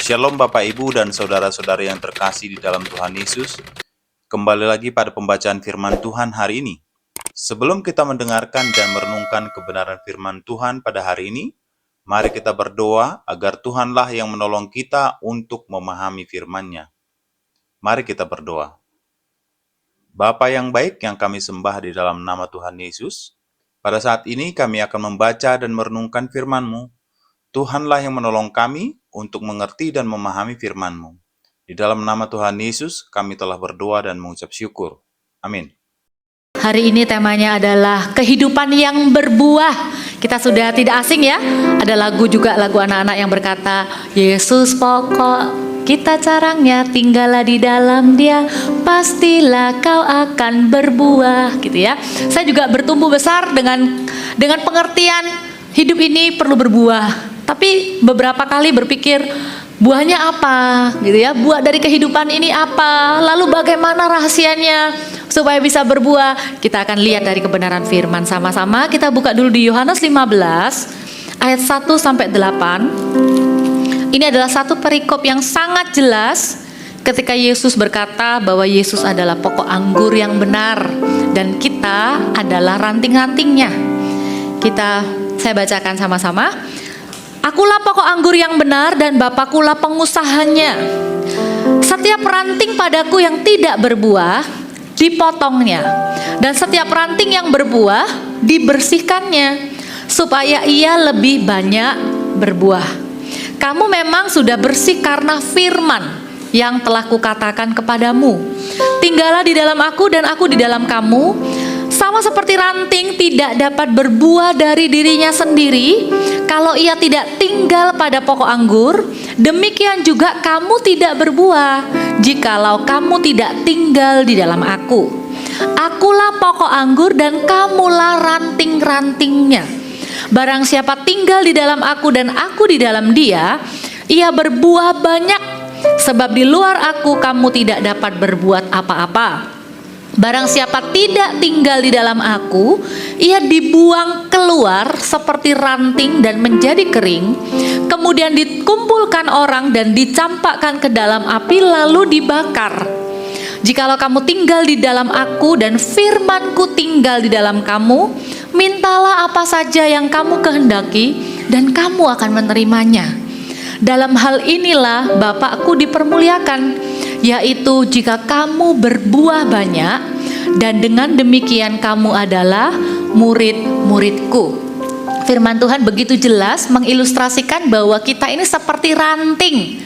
Shalom Bapak Ibu dan saudara-saudara yang terkasih di dalam Tuhan Yesus. Kembali lagi pada pembacaan firman Tuhan hari ini. Sebelum kita mendengarkan dan merenungkan kebenaran firman Tuhan pada hari ini, mari kita berdoa agar Tuhanlah yang menolong kita untuk memahami firman-Nya. Mari kita berdoa. Bapa yang baik yang kami sembah di dalam nama Tuhan Yesus, pada saat ini kami akan membaca dan merenungkan firman-Mu. Tuhanlah yang menolong kami untuk mengerti dan memahami firman-Mu. Di dalam nama Tuhan Yesus, kami telah berdoa dan mengucap syukur. Amin. Hari ini temanya adalah kehidupan yang berbuah. Kita sudah tidak asing ya. Ada lagu juga, lagu anak-anak yang berkata, Yesus pokok kita caranya, tinggallah di dalam Dia, pastilah kau akan berbuah, gitu ya. Saya juga bertumbuh besar dengan pengertian hidup ini perlu berbuah. Tapi beberapa kali berpikir buahnya apa, gitu ya? Buah dari kehidupan ini apa? Lalu bagaimana rahasianya supaya bisa berbuah? Kita akan lihat dari kebenaran firman sama-sama. Kita buka dulu di Yohanes 15 ayat 1 sampai 8. Ini adalah satu perikop yang sangat jelas ketika Yesus berkata bahwa Yesus adalah pokok anggur yang benar dan kita adalah ranting-rantingnya. Saya bacakan sama-sama. Akulah pokok anggur yang benar dan Bapakulah pengusahanya. Setiap ranting padaku yang tidak berbuah, dipotongnya. Dan setiap ranting yang berbuah, dibersihkannya, supaya ia lebih banyak berbuah. Kamu memang sudah bersih karena firman yang telah kukatakan kepadamu. Tinggallah di dalam aku dan aku di dalam kamu. Sama seperti ranting tidak dapat berbuah dari dirinya sendiri kalau ia tidak tinggal pada pokok anggur, demikian juga kamu tidak berbuah jikalau kamu tidak tinggal di dalam aku. Akulah pokok anggur dan kamulah ranting-rantingnya. Barang siapa tinggal di dalam aku dan aku di dalam dia, ia berbuah banyak, sebab di luar aku kamu tidak dapat berbuat apa-apa. Barang siapa tidak tinggal di dalam aku, ia dibuang keluar seperti ranting dan menjadi kering, kemudian dikumpulkan orang dan dicampakkan ke dalam api lalu dibakar. Jikalau kamu tinggal di dalam aku dan firmanku tinggal di dalam kamu, mintalah apa saja yang kamu kehendaki dan kamu akan menerimanya. Dalam hal inilah Bapakku dipermuliakan, yaitu jika kamu berbuah banyak, dan dengan demikian kamu adalah murid-muridku. Firman Tuhan begitu jelas mengilustrasikan bahwa kita ini seperti ranting.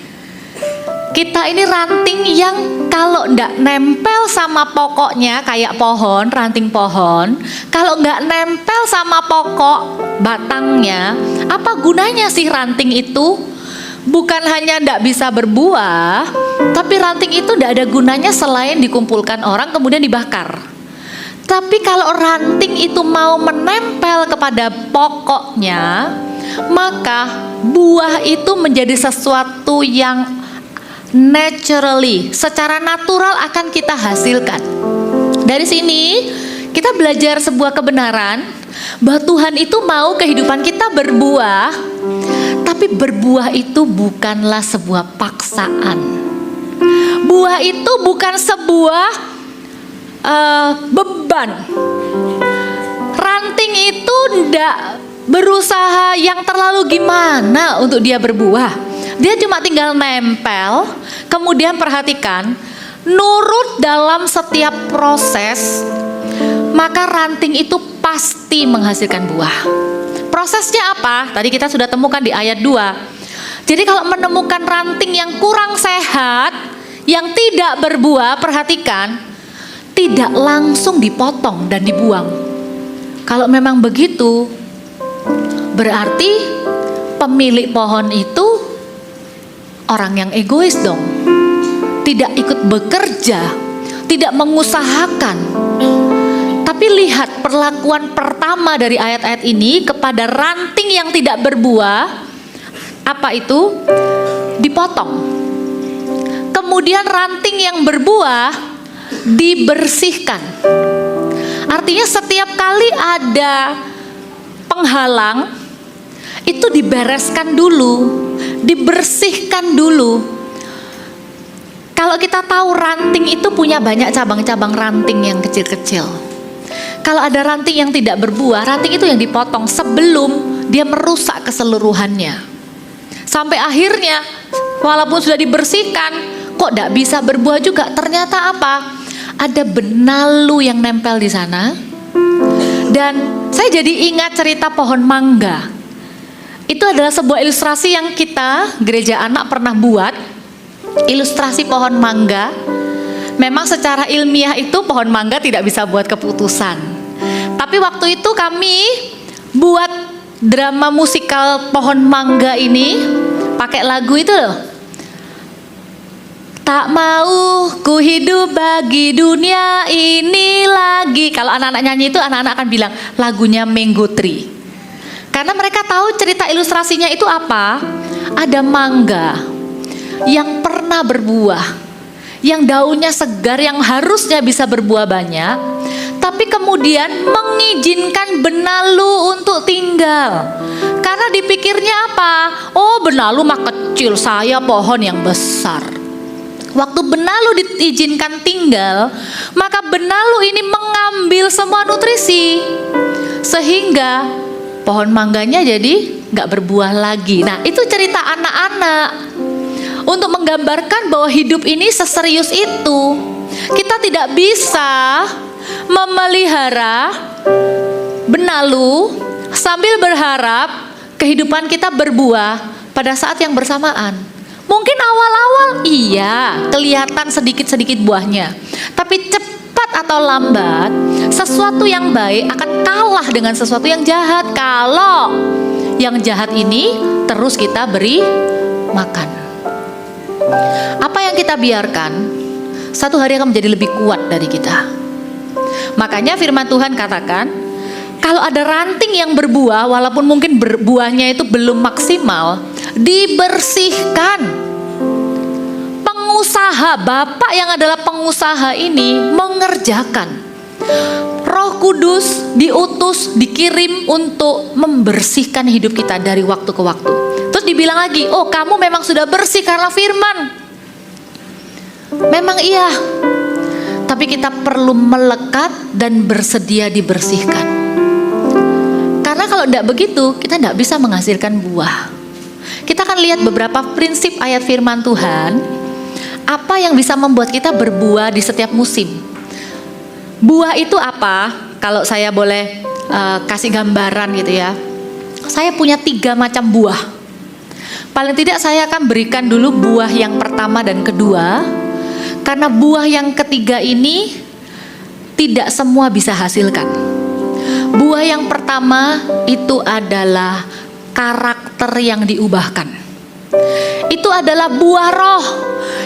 Kita ini ranting yang kalau enggak nempel sama pokoknya kayak pohon, ranting pohon, kalau enggak nempel sama pokok batangnya, apa gunanya sih ranting itu? Bukan hanya tidak bisa berbuah, tapi ranting itu tidak ada gunanya selain dikumpulkan orang kemudian dibakar. Tapi kalau ranting itu mau menempel kepada pokoknya, maka buah itu menjadi sesuatu yang naturally, secara natural akan kita hasilkan. Dari sini kita belajar sebuah kebenaran bahwa Tuhan itu mau kehidupan kita berbuah, tapi berbuah itu bukanlah sebuah paksaan. Buah itu bukan sebuah beban. Ranting itu tidak berusaha yang terlalu gimana untuk dia berbuah. Dia cuma tinggal nempel, kemudian perhatikan, nurut dalam setiap proses, maka ranting itu pasti menghasilkan buah. Prosesnya apa? Tadi kita sudah temukan di ayat 2. Jadi kalau menemukan ranting yang kurang sehat, yang tidak berbuah, perhatikan, tidak langsung dipotong dan dibuang. Kalau memang begitu, berarti pemilik pohon itu orang yang egois dong. Tidak ikut bekerja, tidak mengusahakan. Tapi lihat perlakuan pertama dari ayat-ayat ini kepada ranting yang tidak berbuah. Apa itu? Dipotong. Kemudian ranting yang berbuah dibersihkan. Artinya setiap kali ada penghalang, itu dibereskan dulu, dibersihkan dulu. Kalau kita tahu ranting itu punya banyak cabang-cabang ranting yang kecil-kecil. Kalau ada ranting yang tidak berbuah, ranting itu yang dipotong sebelum dia merusak keseluruhannya. Sampai akhirnya walaupun sudah dibersihkan, kok tidak bisa berbuah juga. Ternyata apa? Ada benalu yang nempel di sana. Dan saya jadi ingat cerita pohon mangga. Itu adalah sebuah ilustrasi yang kita, gereja anak, pernah buat. Ilustrasi pohon mangga. Memang secara ilmiah itu pohon mangga tidak bisa buat keputusan. Tapi waktu itu kami buat drama musikal pohon mangga ini pakai lagu itu loh. Tak mau ku hidup bagi dunia ini lagi. Kalau anak-anak nyanyi itu, anak-anak akan bilang lagunya Mango Tree. Karena mereka tahu cerita ilustrasinya itu apa. Ada mangga yang pernah berbuah, yang daunnya segar, yang harusnya bisa berbuah banyak, tapi kemudian mengizinkan benalu untuk tinggal. Karena dipikirnya apa? Oh, benalu mah kecil, saya pohon yang besar. Waktu benalu diizinkan tinggal, maka benalu ini mengambil semua nutrisi, sehingga pohon mangganya jadi gak berbuah lagi. Nah, itu cerita anak-anak untuk menggambarkan bahwa hidup ini seserius itu. Kita tidak bisa memelihara benalu sambil berharap kehidupan kita berbuah pada saat yang bersamaan. Mungkin awal-awal iya kelihatan sedikit-sedikit buahnya, tapi cepat atau lambat sesuatu yang baik akan kalah dengan sesuatu yang jahat kalau yang jahat ini terus kita beri makan. Apa yang kita biarkan satu hari akan menjadi lebih kuat dari kita. Makanya firman Tuhan katakan, kalau ada ranting yang berbuah, walaupun mungkin buahnya itu belum maksimal, dibersihkan. Pengusaha, Bapak yang adalah pengusaha ini mengerjakan. Roh Kudus diutus, dikirim untuk membersihkan hidup kita dari waktu ke waktu. Terus dibilang lagi, oh kamu memang sudah bersih karena firman. Memang iya, tapi kita perlu melekat dan bersedia dibersihkan. Karena kalau tidak begitu, kita tidak bisa menghasilkan buah. Kita akan lihat beberapa prinsip ayat firman Tuhan, apa yang bisa membuat kita berbuah di setiap musim. Buah itu apa? Kalau saya boleh kasih gambaran gitu ya. Saya punya 3 macam buah. Paling tidak saya akan berikan dulu buah yang pertama dan kedua. Karena buah yang ketiga ini tidak semua bisa hasilkan. Buah yang pertama itu adalah karakter yang diubahkan. Itu adalah buah roh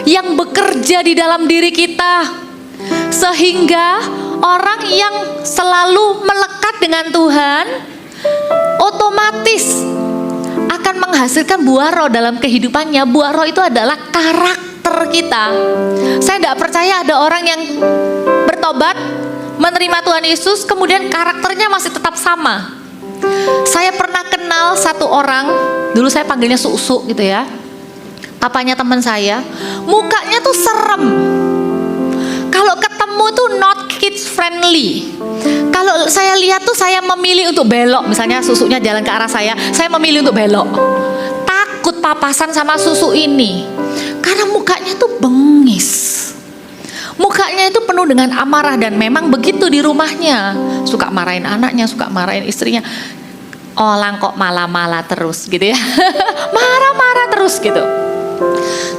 yang bekerja di dalam diri kita, sehingga orang yang selalu melekat dengan Tuhan otomatis akan menghasilkan buah roh dalam kehidupannya. Buah roh itu adalah karakter kita. Saya tidak percaya ada orang yang bertobat, menerima Tuhan Yesus, kemudian karakternya masih tetap sama. Saya pernah kenal satu orang, dulu saya panggilnya Susuk gitu ya. Papanya teman saya, mukanya tuh serem. Kalau ketemu tuh not kids friendly. Kalau saya lihat tuh saya memilih untuk belok. Misalnya Susuknya jalan ke arah saya memilih untuk belok. Takut papasan sama Susuk ini. Karena mukanya tuh bengis. Mukanya itu penuh dengan amarah, dan memang begitu di rumahnya. Suka marahin anaknya, suka marahin istrinya. Orang kok malah-malah terus gitu ya. Marah-marah terus gitu.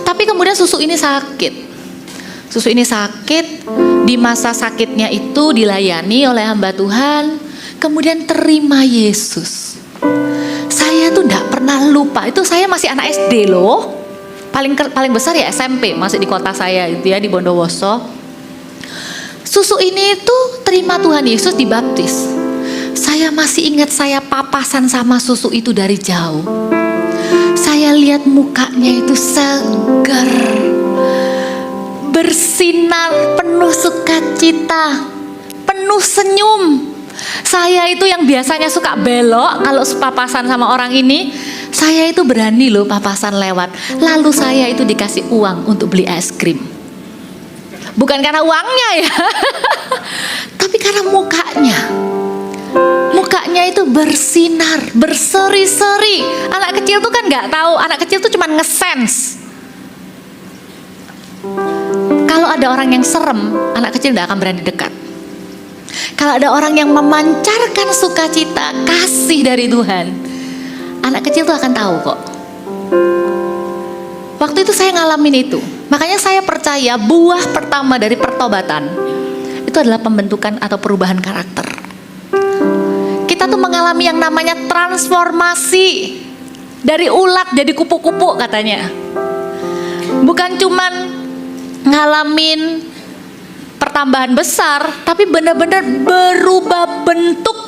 Tapi kemudian Susuk ini sakit. Susuk ini sakit. Di masa sakitnya itu dilayani oleh hamba Tuhan. Kemudian terima Yesus. Saya tuh gak pernah lupa. Itu saya masih anak SD loh. Paling besar ya SMP, masih di kota saya gitu ya, di Bondowoso. Susuk ini tuh terima Tuhan Yesus, dibaptis. Saya masih ingat saya papasan sama Susuk itu dari jauh. Saya lihat mukanya itu segar, bersinar, penuh sukacita, penuh senyum. Saya itu yang biasanya suka belok kalau papasan sama orang ini, saya itu berani loh papasan lewat. Lalu saya itu dikasih uang untuk beli es krim. Bukan karena uangnya ya, tapi karena mukanya. Mukanya itu bersinar, berseri-seri. Anak kecil tuh kan nggak tahu, anak kecil tuh cuma nge-sense. Kalau ada orang yang serem, anak kecil nggak akan berani dekat. Kalau ada orang yang memancarkan sukacita, kasih dari Tuhan, anak kecil tuh akan tahu kok. Waktu itu saya ngalamin itu. Makanya saya percaya buah pertama dari pertobatan itu adalah pembentukan atau perubahan karakter. Kita tuh mengalami yang namanya transformasi dari ulat jadi kupu-kupu katanya. Bukan cuman ngalamin pertambahan besar, tapi benar-benar berubah bentuk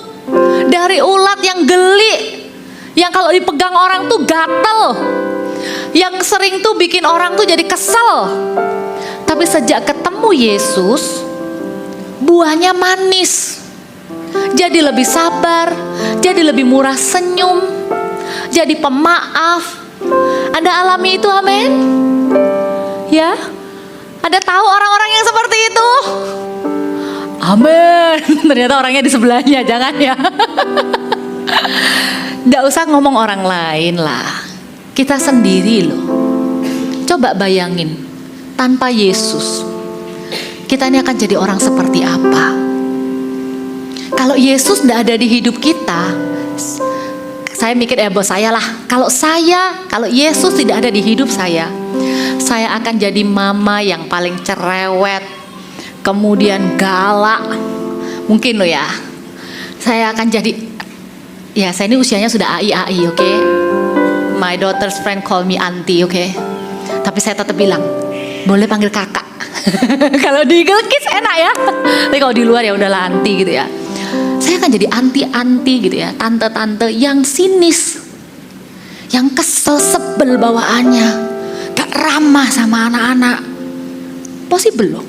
dari ulat yang geli, yang kalau dipegang orang tuh gatel, yang sering tuh bikin orang tuh jadi kesel. Tapi sejak ketemu Yesus, buahnya manis. Jadi lebih sabar, jadi lebih murah senyum, jadi pemaaf. Anda alami itu, amin? Ya? Ada tahu orang-orang yang seperti itu? Amin. Ternyata orangnya di sebelahnya, jangan ya. Nggak usah ngomong orang lain lah. Kita sendiri loh. Coba bayangin, tanpa Yesus, kita ini akan jadi orang seperti apa? Kalau Yesus nggak ada di hidup kita, saya mikir bos saya lah. Kalau Yesus tidak ada di hidup saya akan jadi mama yang paling cerewet, kemudian galak, mungkin loh ya. Saya akan jadi, ya saya ini usianya sudah AI, oke? My daughter's friend call me auntie, oke? Tapi saya tetap bilang, boleh panggil kakak. Kalau di Eagle Kids enak ya, tapi kalau di luar ya udahlah auntie gitu ya. Saya akan jadi anti-anti gitu ya, tante-tante yang sinis, yang kesel sebel bawaannya, gak ramah sama anak-anak. Possible loh.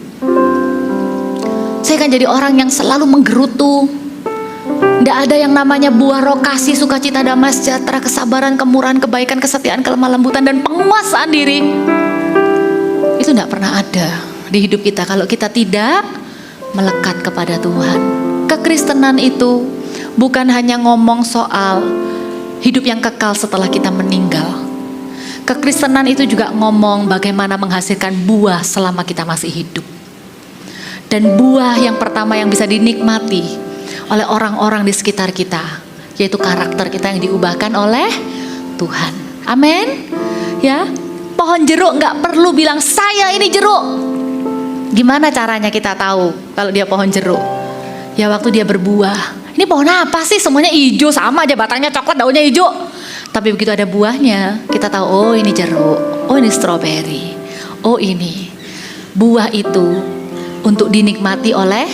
Saya akan jadi orang yang selalu menggerutu. Gak ada yang namanya buah roh kasih, sukacita, damai, sejahtera, kesabaran, kemurahan, kebaikan, kesetiaan, kelemah lembutan, dan penguasaan diri. Itu gak pernah ada di hidup kita kalau kita tidak melekat kepada Tuhan. Kekristenan itu bukan hanya ngomong soal hidup yang kekal setelah kita meninggal. Kekristenan itu juga ngomong bagaimana menghasilkan buah selama kita masih hidup. Dan buah yang pertama yang bisa dinikmati oleh orang-orang di sekitar kita, yaitu karakter kita yang diubahkan oleh Tuhan. Amin. Ya, pohon jeruk nggak perlu bilang saya ini jeruk. Gimana caranya kita tahu kalau dia pohon jeruk? Ya waktu dia berbuah. Ini pohon apa sih? Semuanya hijau, sama aja, batangnya coklat, daunnya hijau. Tapi begitu ada buahnya, kita tahu, oh ini jeruk, oh ini stroberi, oh ini. Buah itu untuk dinikmati oleh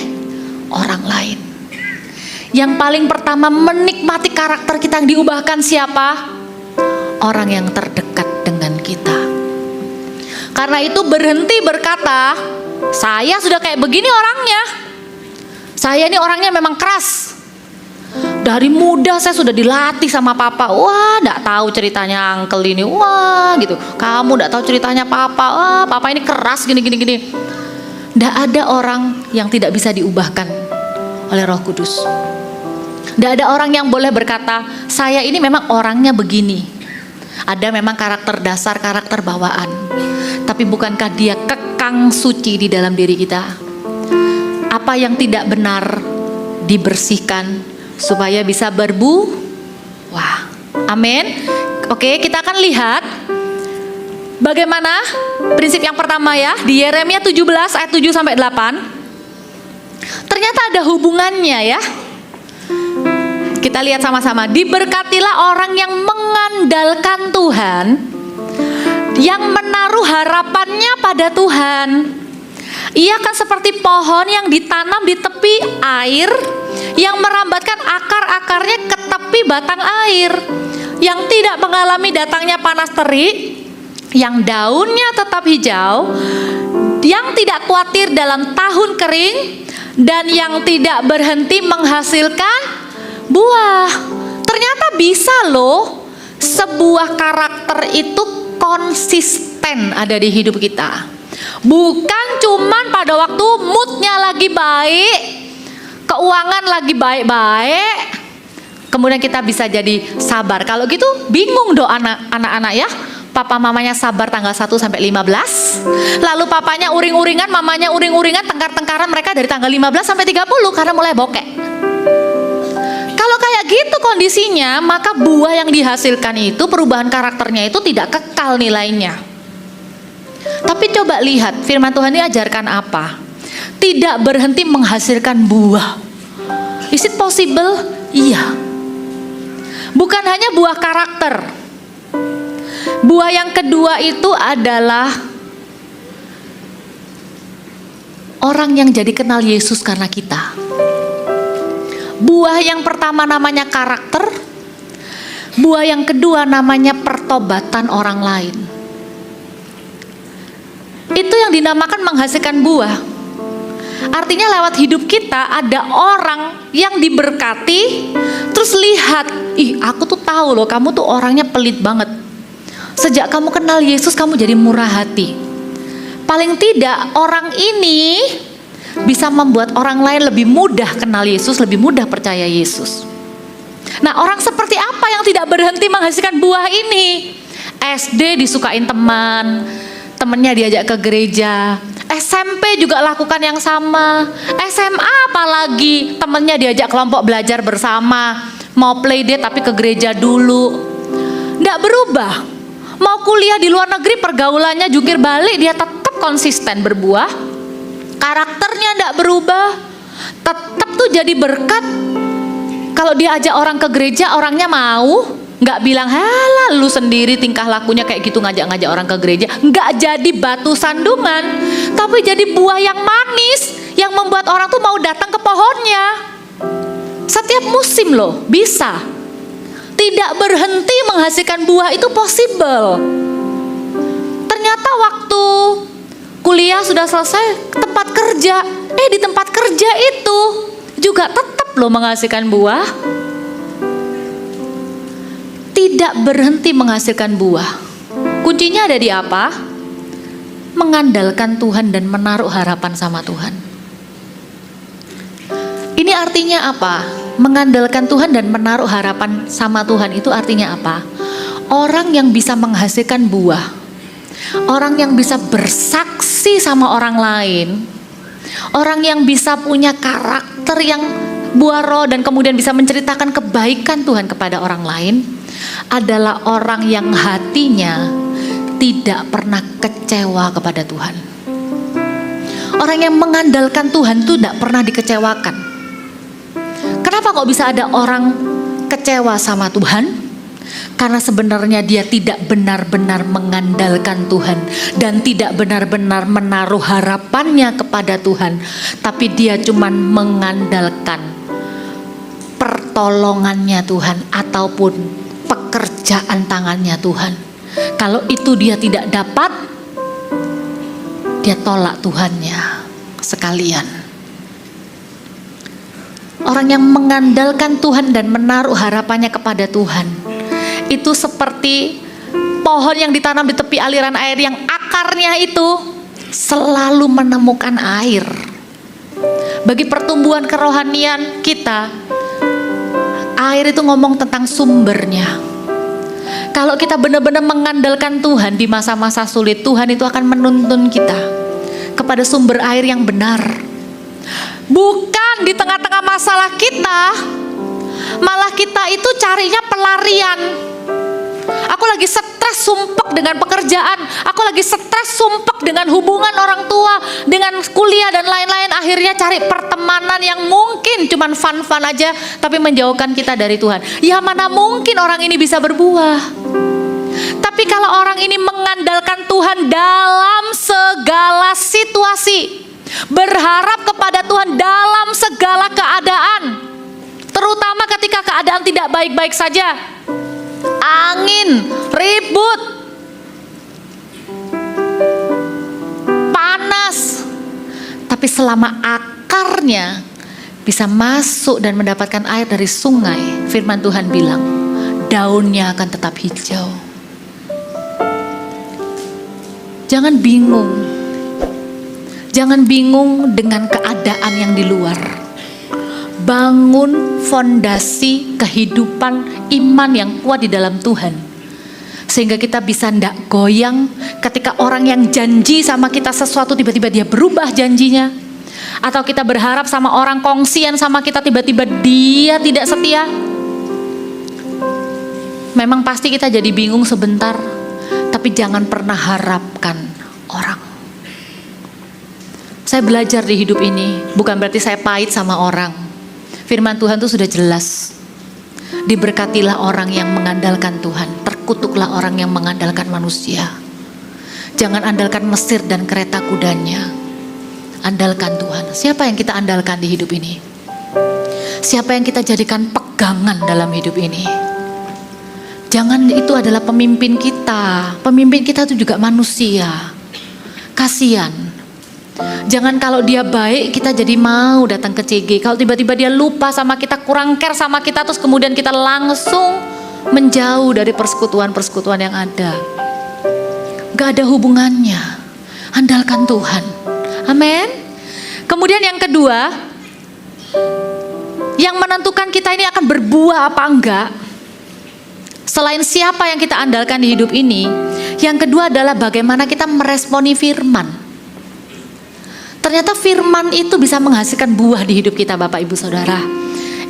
orang lain. Yang paling pertama menikmati karakter kita yang diubahkan siapa? Orang yang terdekat dengan kita. Karena itu berhenti berkata, saya sudah kayak begini orangnya. Saya ini orangnya memang keras. Dari muda saya sudah dilatih sama papa. Wah, enggak tahu ceritanya uncle ini. Wah, gitu. Kamu enggak tahu ceritanya papa. Wah, papa ini keras gini. Enggak ada orang yang tidak bisa diubahkan oleh Roh Kudus. Enggak ada orang yang boleh berkata, saya ini memang orangnya begini. Ada memang karakter dasar, karakter bawaan. Tapi bukankah dia kekang suci di dalam diri kita? Apa yang tidak benar dibersihkan supaya bisa berbuah. Amin. Oke, kita akan lihat bagaimana prinsip yang pertama ya di Yeremia 17 ayat 7 sampai 8. Ternyata ada hubungannya ya. Kita lihat sama-sama. Diberkatilah orang yang mengandalkan Tuhan, yang menaruh harapannya pada Tuhan. Ia akan seperti pohon yang ditanam di tepi air, yang merambatkan akar-akarnya ke tepi batang air, yang tidak mengalami datangnya panas terik, yang daunnya tetap hijau, yang tidak khawatir dalam tahun kering dan yang tidak berhenti menghasilkan buah. Ternyata bisa loh sebuah karakter itu konsisten ada di hidup kita. Bukan cuman pada waktu moodnya lagi baik, keuangan lagi baik-baik, kemudian kita bisa jadi sabar. Kalau gitu bingung dong anak-anak ya. Papa mamanya sabar tanggal 1 sampai 15. Lalu papanya uring-uringan, mamanya uring-uringan, tengkar-tengkaran mereka dari tanggal 15 sampai 30 karena mulai bokek. Kalau kayak gitu kondisinya, maka buah yang dihasilkan itu, perubahan karakternya itu tidak kekal nilainya. Tapi coba lihat firman Tuhan ini ajarkan apa? Tidak berhenti menghasilkan buah. Is it possible? Iya. Bukan hanya buah karakter. Buah yang kedua itu adalah orang yang jadi kenal Yesus karena kita. Buah yang pertama namanya karakter. Buah yang kedua namanya pertobatan orang lain. Itu yang dinamakan menghasilkan buah. Artinya lewat hidup kita ada orang yang diberkati, terus lihat, ih aku tuh tahu loh kamu tuh orangnya pelit banget. Sejak kamu kenal Yesus kamu jadi murah hati. Paling tidak orang ini bisa membuat orang lain lebih mudah kenal Yesus, lebih mudah percaya Yesus. Nah, orang seperti apa yang tidak berhenti menghasilkan buah ini? SD disukain teman, temennya diajak ke gereja. SMP juga lakukan yang sama. SMA apalagi, temennya diajak kelompok belajar bersama. Mau play date tapi ke gereja dulu. Nggak berubah. Mau kuliah di luar negeri pergaulannya jungkir balik, dia tetap konsisten berbuah. Karakternya nggak berubah, tetap tuh jadi berkat. Kalau dia ajak orang ke gereja, orangnya mau, nggak bilang halah lu sendiri tingkah lakunya kayak gitu ngajak-ngajak orang ke gereja. Nggak jadi batu sandungan, tapi jadi buah yang manis yang membuat orang tuh mau datang ke pohonnya. Setiap musim loh bisa. Tidak berhenti menghasilkan buah itu possible. Ternyata waktu kuliah sudah selesai, tempat kerja, di tempat kerja itu juga tetap loh menghasilkan buah. Tidak berhenti menghasilkan buah. Kuncinya ada di apa? Mengandalkan Tuhan dan menaruh harapan sama Tuhan. Ini artinya apa? Mengandalkan Tuhan dan menaruh harapan sama Tuhan itu artinya apa? Orang yang bisa menghasilkan buah, orang yang bisa bersaksi sama orang lain, orang yang bisa punya karakter yang buah roh dan kemudian bisa menceritakan kebaikan Tuhan kepada orang lain, adalah orang yang hatinya tidak pernah kecewa kepada Tuhan. Orang yang mengandalkan Tuhan itu tidak pernah dikecewakan. Kenapa kok bisa ada orang kecewa sama Tuhan? Karena sebenarnya dia tidak benar-benar mengandalkan Tuhan dan tidak benar-benar menaruh harapannya kepada Tuhan, tapi dia cuma mengandalkan pertolongannya Tuhan ataupun pekerjaan tangannya Tuhan. Kalau itu dia tidak dapat, dia tolak Tuhannya sekalian. Orang yang mengandalkan Tuhan dan menaruh harapannya kepada Tuhan, itu seperti pohon yang ditanam di tepi aliran air yang akarnya itu selalu menemukan air. Bagi pertumbuhan kerohanian kita, air itu ngomong tentang sumbernya. Kalau kita benar-benar mengandalkan Tuhan di masa-masa sulit, Tuhan itu akan menuntun kita kepada sumber air yang benar. Bukan di tengah-tengah masalah kita, malah kita itu carinya pelarian. Aku lagi stres sumpek dengan pekerjaan, aku lagi stres sumpek dengan hubungan orang tua, dengan kuliah dan lain-lain. Akhirnya cari pertemanan yang mungkin cuman fun-fun aja, tapi menjauhkan kita dari Tuhan. Ya mana mungkin orang ini bisa berbuah. Tapi kalau orang ini mengandalkan Tuhan dalam segala situasi, berharap kepada Tuhan dalam segala keadaan, terutama ketika keadaan tidak baik-baik saja, angin, ribut, panas, Tapi selama akarnya bisa masuk dan mendapatkan air dari sungai, firman Tuhan bilang, daunnya akan tetap hijau. Jangan bingung. Jangan bingung dengan keadaan yang di luar. Bangun fondasi kehidupan iman yang kuat di dalam Tuhan. Sehingga kita bisa ndak goyang ketika orang yang janji sama kita sesuatu tiba-tiba dia berubah janjinya. Atau kita berharap sama orang kongsian sama kita tiba-tiba dia tidak setia. Memang pasti kita jadi bingung sebentar. Tapi jangan pernah harapkan orang. Saya belajar di hidup ini, bukan berarti saya pahit sama orang. Firman Tuhan itu sudah jelas. Diberkatilah orang yang mengandalkan Tuhan, terkutuklah orang yang mengandalkan manusia. Jangan andalkan Mesir dan kereta kudanya. Andalkan Tuhan. Siapa yang kita andalkan di hidup ini? Siapa yang kita jadikan pegangan dalam hidup ini? Jangan itu adalah pemimpin kita. Pemimpin kita itu juga manusia. Kasihan. Jangan kalau dia baik kita jadi mau datang ke CG. Kalau tiba-tiba dia lupa sama kita, kurang care sama kita, terus kemudian kita langsung menjauh dari persekutuan-persekutuan yang ada. Gak ada hubungannya. Andalkan Tuhan. Amin. Kemudian yang kedua, yang menentukan kita ini akan berbuah apa enggak, selain siapa yang kita andalkan di hidup ini, yang kedua adalah bagaimana kita meresponi firman. Ternyata firman itu bisa menghasilkan buah di hidup kita, Bapak Ibu Saudara.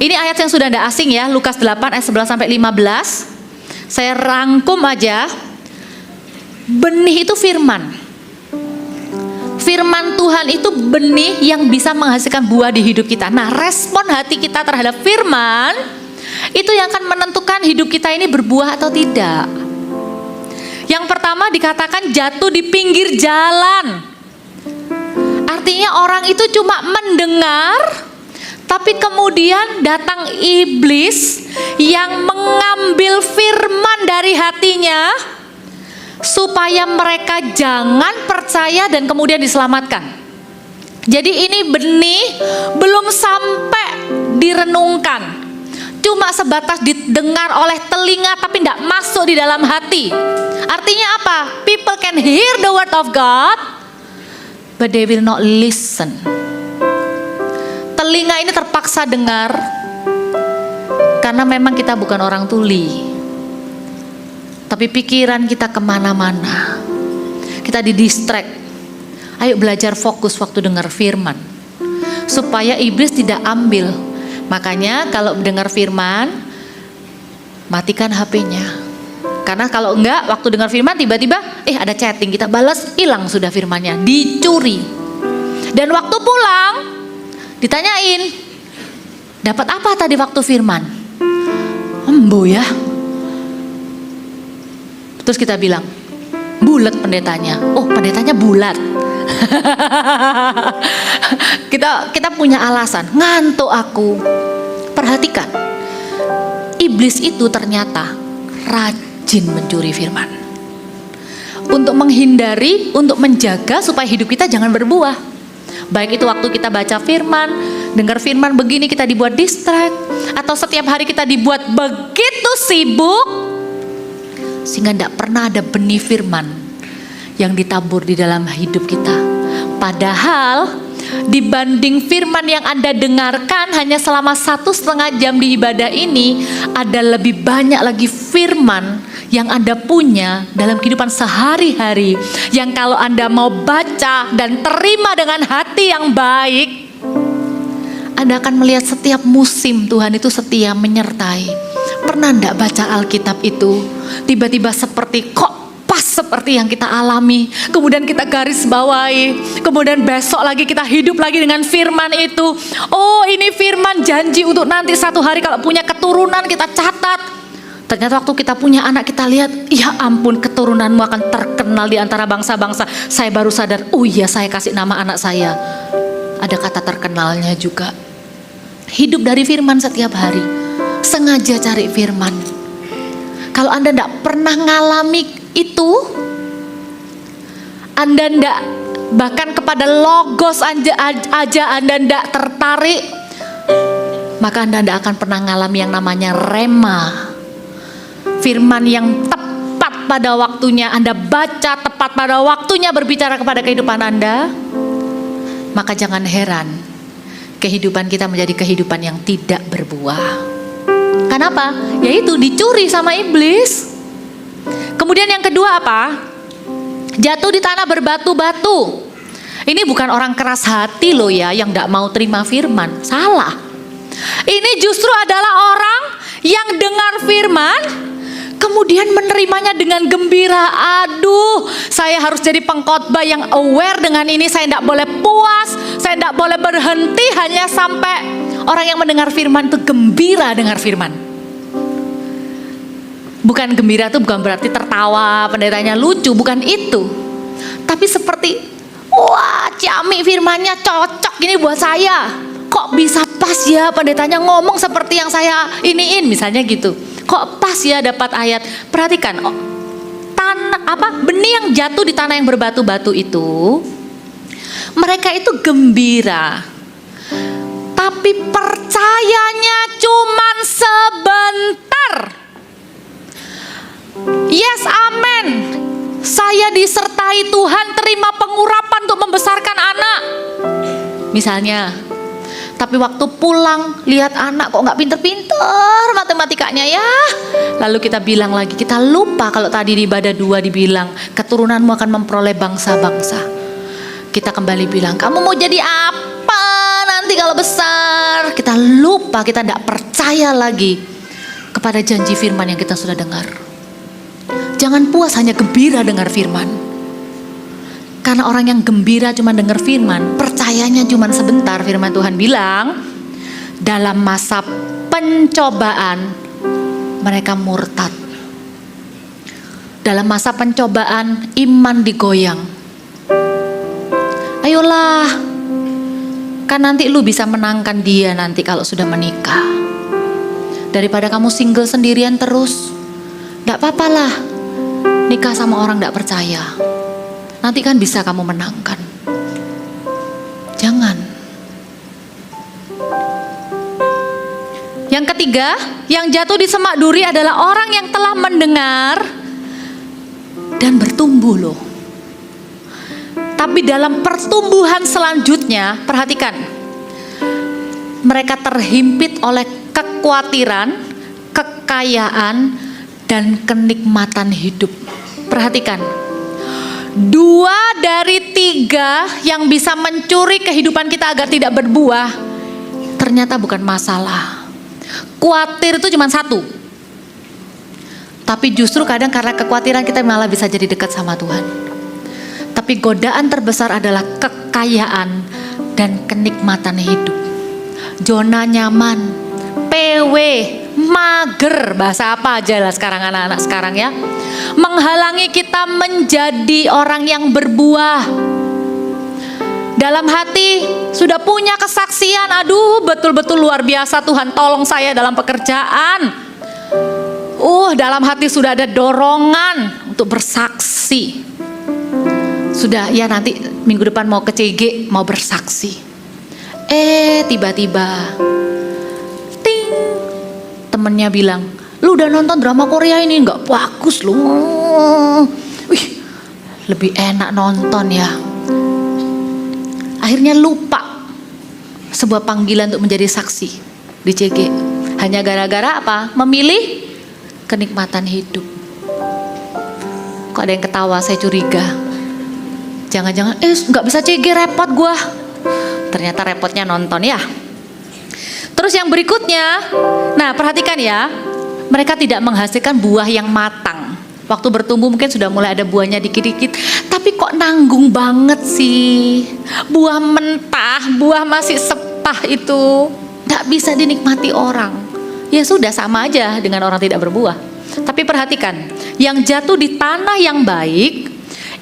Ini ayat yang sudah tidak asing ya, Lukas 8 ayat 11 sampai 15. Saya rangkum aja. Benih itu firman. Firman Tuhan itu benih yang bisa menghasilkan buah di hidup kita. Nah, respon hati kita terhadap firman itu yang akan menentukan hidup kita ini berbuah atau tidak. Yang pertama dikatakan jatuh di pinggir jalan. Artinya orang itu cuma mendengar, tapi kemudian datang iblis yang mengambil firman dari hatinya supaya mereka jangan percaya dan kemudian diselamatkan. Jadi ini benih belum sampai direnungkan, cuma sebatas didengar oleh telinga tapi tidak masuk di dalam hati. Artinya apa? People can hear the word of God, but they will not listen. Telinga ini terpaksa dengar karena memang kita bukan orang tuli, tapi pikiran kita kemana-mana. Kita didistract. Ayo belajar fokus waktu dengar firman, supaya iblis tidak ambil. Makanya kalau dengar firman, matikan HP-nya. Karena kalau enggak, waktu dengar firman tiba-tiba ada chatting, kita balas, hilang sudah firmannya, dicuri. Dan waktu pulang ditanyain, dapat apa tadi waktu firman? Embo ya. Terus kita bilang, bulat pendetanya. Oh, pendetanya bulat. kita punya alasan, ngantuk aku. Perhatikan, iblis itu ternyata rajin mencuri firman. Untuk menghindari, untuk menjaga supaya hidup kita jangan berbuah. Baik itu waktu kita baca firman, dengar firman begini kita dibuat distract, atau setiap hari kita dibuat begitu sibuk sehingga tidak pernah ada benih firman yang ditabur di dalam hidup kita. Padahal dibanding firman yang Anda dengarkan hanya selama 1,5 jam di ibadah ini, ada lebih banyak lagi firman yang Anda punya dalam kehidupan sehari-hari, yang kalau Anda mau baca dan terima dengan hati yang baik, Anda akan melihat setiap musim Tuhan itu setia menyertai. Pernah enggak baca Alkitab itu tiba-tiba seperti kok pas seperti yang kita alami, kemudian kita garis bawahi, kemudian besok lagi kita hidup lagi dengan firman itu. Oh, ini firman janji untuk nanti satu hari kalau punya keturunan kita catat. Ternyata waktu kita punya anak kita lihat, ya ampun, keturunanmu akan terkenal di antara bangsa-bangsa. Saya baru sadar, oh iya, saya kasih nama anak saya, ada kata terkenalnya juga. Hidup dari firman setiap hari, sengaja cari firman. Kalau Anda tidak pernah ngalami itu, Anda tidak bahkan kepada logos aja Anda tidak tertarik, maka Anda tidak akan pernah ngalami yang namanya rema. Firman yang tepat pada waktunya Anda baca, tepat pada waktunya berbicara kepada kehidupan Anda, maka jangan heran kehidupan kita menjadi kehidupan yang tidak berbuah. Kenapa? Yaitu dicuri sama iblis. Kemudian yang kedua apa? Jatuh di tanah berbatu-batu. Ini bukan orang keras hati loh ya yang tidak mau terima firman. Salah. Ini justru adalah orang yang dengar firman kemudian menerimanya dengan gembira. Aduh, saya harus jadi pengkhotbah yang aware dengan ini. Saya tidak boleh puas, saya tidak boleh berhenti hanya sampai orang yang mendengar firman itu gembira dengar firman. Bukan gembira itu bukan berarti tertawa, pendetanya lucu, bukan itu. Tapi seperti, wah ciamik firmannya cocok ini buat saya. Kok bisa pas ya pendetanya ngomong seperti yang saya iniin misalnya gitu. Kok pas ya dapat ayat. Perhatikan, benih yang jatuh di tanah yang berbatu-batu itu, mereka itu gembira, tapi percayanya cuman sebentar. Yes, amen. Saya disertai Tuhan, terima pengurapan untuk membesarkan anak misalnya. Tapi waktu pulang lihat anak kok nggak pinter-pinter matematikanya ya. Lalu kita bilang lagi, kita lupa kalau tadi di ibadah 2 dibilang keturunanmu akan memperoleh bangsa-bangsa. Kita kembali bilang, kamu mau jadi apa nanti kalau besar? Kita lupa, kita tidak percaya lagi kepada janji firman yang kita sudah dengar. Jangan puas hanya gembira dengar firman. Karena orang yang gembira cuma dengar firman, percayanya cuma sebentar. Firman Tuhan bilang, dalam masa pencobaan mereka murtad. Dalam masa pencobaan iman digoyang. Ayolah, kan nanti lu bisa menangkan dia nanti kalau sudah menikah. Daripada kamu single sendirian terus, gak apa-apalah nikah sama orang gak percaya. Nanti kan bisa kamu menangkan. Jangan. Yang ketiga, yang jatuh di semak duri adalah orang yang telah mendengar dan bertumbuh loh. Tapi dalam pertumbuhan selanjutnya, perhatikan, mereka terhimpit oleh kekhawatiran, kekayaan, dan kenikmatan hidup. Perhatikan, 2 dari 3 yang bisa mencuri kehidupan kita agar tidak berbuah, ternyata bukan masalah. Khawatir itu cuma 1. Tapi justru kadang karena kekhawatiran kita malah bisa jadi dekat sama Tuhan. Tapi godaan terbesar adalah kekayaan dan kenikmatan hidup. Zona nyaman, PW, mager, bahasa apa aja lah sekarang anak-anak sekarang ya, menghalangi kita menjadi orang yang berbuah. Dalam hati sudah punya kesaksian, aduh betul-betul luar biasa Tuhan tolong saya dalam pekerjaan. Dalam hati sudah ada dorongan untuk bersaksi. Sudah ya nanti minggu depan mau ke CG mau bersaksi. Tiba-tiba ting, temennya bilang, lu udah nonton drama Korea ini? Nggak bagus lu. Wih, lebih enak nonton ya. Akhirnya lupa sebuah panggilan untuk menjadi saksi di CG. Hanya gara-gara apa? Memilih kenikmatan hidup. Kok ada yang ketawa, saya curiga. Jangan-jangan, nggak bisa CG, repot gua. Ternyata repotnya nonton ya. Terus yang berikutnya, nah perhatikan ya, mereka tidak menghasilkan buah yang matang. Waktu bertumbuh mungkin sudah mulai ada buahnya dikit-dikit, tapi kok nanggung banget sih. Buah mentah, buah masih sepah itu gak bisa dinikmati orang. Ya sudah, sama aja dengan orang tidak berbuah. Tapi perhatikan, yang jatuh di tanah yang baik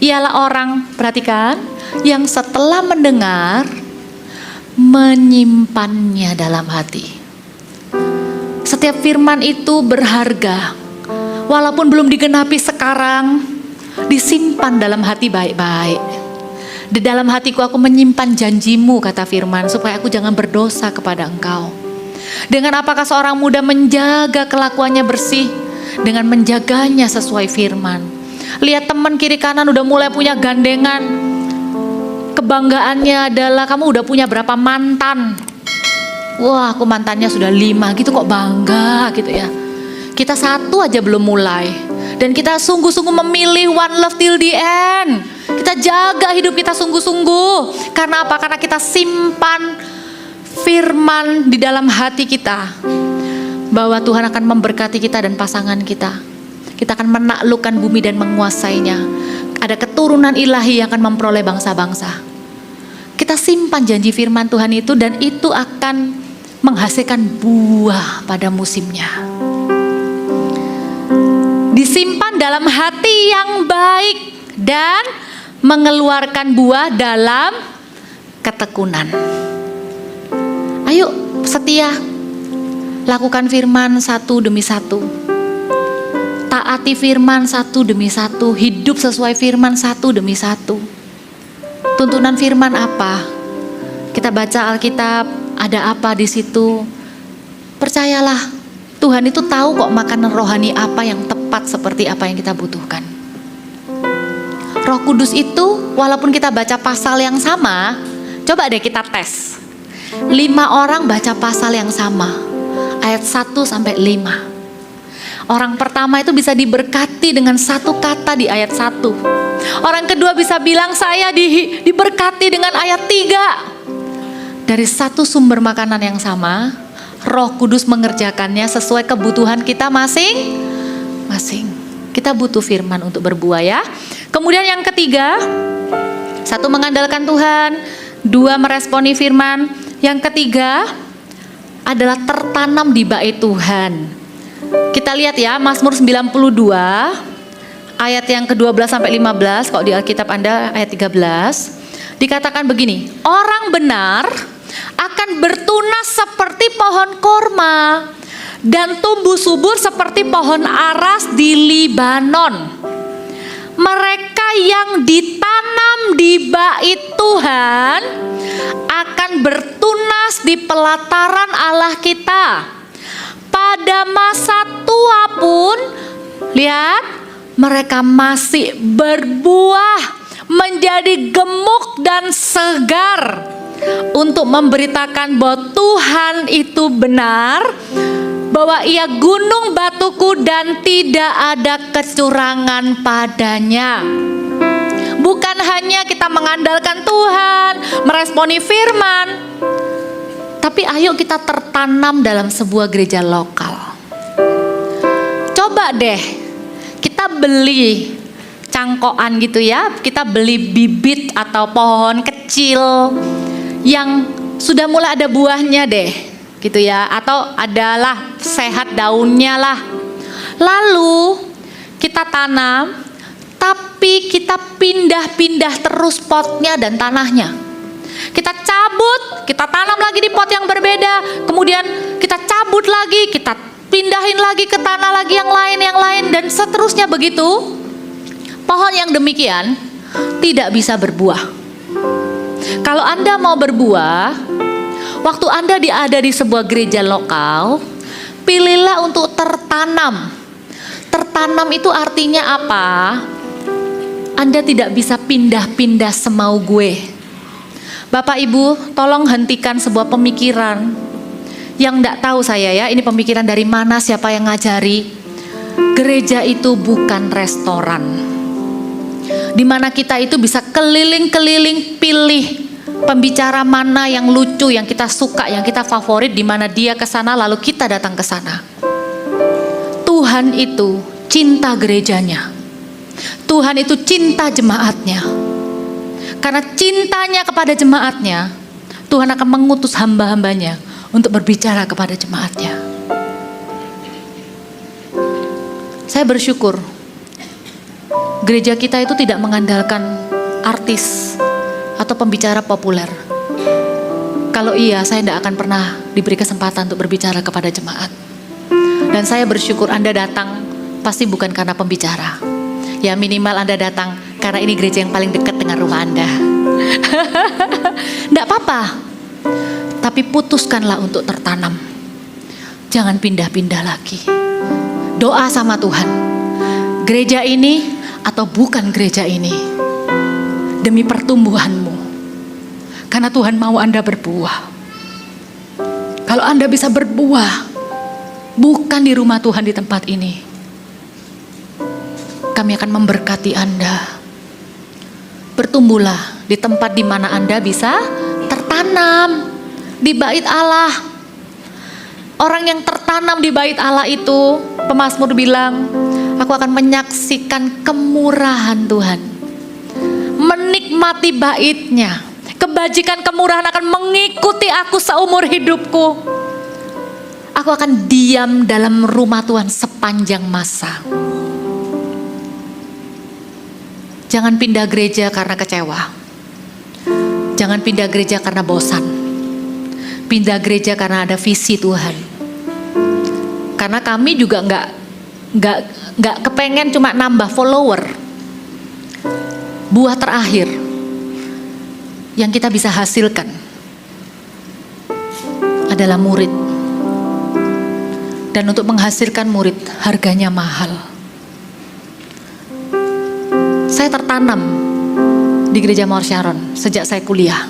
ialah orang, perhatikan, yang setelah mendengar menyimpannya dalam hati. Setiap firman itu berharga. Walaupun belum digenapi sekarang, disimpan dalam hati baik-baik. Di dalam hatiku aku menyimpan janjimu, kata firman, supaya aku jangan berdosa kepada engkau. Dengan apakah seorang muda menjaga kelakuannya bersih? Dengan menjaganya sesuai firman. Lihat teman kiri kanan udah mulai punya gandengan. Kebanggaannya adalah kamu udah punya berapa mantan. Wah, aku mantannya sudah 5 gitu, kok bangga gitu ya. Kita 1 aja belum mulai. Dan kita sungguh-sungguh memilih one love till the end. Kita jaga hidup kita sungguh-sungguh. Karena apa? Karena kita simpan firman di dalam hati kita. Bahwa Tuhan akan memberkati kita dan pasangan kita. Kita akan menaklukkan bumi dan menguasainya. Ada keturunan ilahi yang akan memperoleh bangsa-bangsa. Kita simpan janji firman Tuhan itu, dan itu akan menghasilkan buah pada musimnya. Disimpan dalam hati yang baik dan mengeluarkan buah dalam ketekunan. Ayo setia, lakukan firman satu demi satu. Taati firman satu demi satu, hidup sesuai firman satu demi satu. Tuntunan firman apa? Kita baca Alkitab, ada apa di situ? Percayalah, Tuhan itu tahu kok makanan rohani apa yang tepat seperti apa yang kita butuhkan. Roh Kudus itu, walaupun kita baca pasal yang sama, coba deh kita tes. 5 orang baca pasal yang sama, ayat 1 sampai 5. Orang pertama itu bisa diberkati dengan 1 kata di ayat 1. Orang kedua bisa bilang saya diberkati dengan ayat 3. Dari satu sumber makanan yang sama, Roh Kudus mengerjakannya sesuai kebutuhan kita masing-masing. Kita butuh firman untuk berbuah ya. Kemudian yang ketiga, 1 mengandalkan Tuhan, 2 meresponi firman. Yang ketiga adalah tertanam di bait Tuhan. Kita lihat ya, Mazmur 92 ayat yang ke-12 sampai 15, kalau di Alkitab Anda ayat 13, dikatakan begini, orang benar akan bertunas seperti pohon korma dan tumbuh subur seperti pohon aras di Libanon. Mereka yang ditanam di bait Tuhan akan bertunas di pelataran Allah kita. Pada masa tua pun, lihat, mereka masih berbuah, menjadi gemuk dan segar, untuk memberitakan bahwa Tuhan itu benar, bahwa Ia gunung batuku dan tidak ada kecurangan padanya. Bukan hanya kita mengandalkan Tuhan, meresponi firman, tapi ayo kita tertanam dalam sebuah gereja lokal. Coba deh, kita beli cangkokan gitu ya, kita beli bibit atau pohon kecil yang sudah mulai ada buahnya deh, gitu ya, atau adalah sehat daunnya lah. Lalu kita tanam, tapi kita pindah-pindah terus potnya dan tanahnya. Kita cabut, kita tanam lagi di pot yang berbeda, kemudian kita cabut lagi, kita pindahin lagi ke tanah lagi yang lain, dan seterusnya begitu. Pohon yang demikian tidak bisa berbuah. Kalau Anda mau berbuah, waktu Anda ada di sebuah gereja lokal, pilihlah untuk tertanam. Tertanam itu artinya apa? Anda tidak bisa pindah-pindah semau gue. Bapak Ibu, tolong hentikan sebuah pemikiran yang enggak tahu saya ya, ini pemikiran dari mana, siapa yang ngajari. Gereja itu bukan restoran, di mana kita itu bisa keliling-keliling pilih pembicara mana yang lucu, yang kita suka, yang kita favorit, di mana dia ke sana lalu kita datang ke sana. Tuhan itu cinta gerejanya. Tuhan itu cinta jemaatnya. Karena cintanya kepada jemaatnya, Tuhan akan mengutus hamba-hambanya untuk berbicara kepada jemaatnya. Saya bersyukur gereja kita itu tidak mengandalkan artis atau pembicara populer. Kalau iya, saya tidak akan pernah diberi kesempatan untuk berbicara kepada jemaat. Dan saya bersyukur Anda datang pasti bukan karena pembicara. Ya minimal Anda datang karena ini gereja yang paling dekat dengan rumah Anda. Tidak apa-apa. Tapi putuskanlah untuk tertanam. Jangan pindah-pindah lagi. Doa sama Tuhan. Gereja ini atau bukan gereja ini. Demi pertumbuhanmu. Karena Tuhan mau Anda berbuah. Kalau Anda bisa berbuah, bukan di rumah Tuhan di tempat ini, kami akan memberkati Anda. Bertumbuhlah di tempat di mana Anda bisa tertanam, di bait Allah. Orang yang tertanam di bait Allah itu, pemazmur bilang, aku akan menyaksikan kemurahan Tuhan, menikmati baitnya. Kebajikan kemurahan akan mengikuti aku seumur hidupku. Aku akan diam dalam rumah Tuhan sepanjang masa. Jangan pindah gereja karena kecewa. Jangan pindah gereja karena bosan. Pindah gereja karena ada visi Tuhan. Karena kami juga nggak kepengen cuma nambah follower. Buah terakhir yang kita bisa hasilkan adalah murid. Dan untuk menghasilkan murid, harganya mahal. Saya tertanam di gereja Mawar Sharon sejak saya kuliah.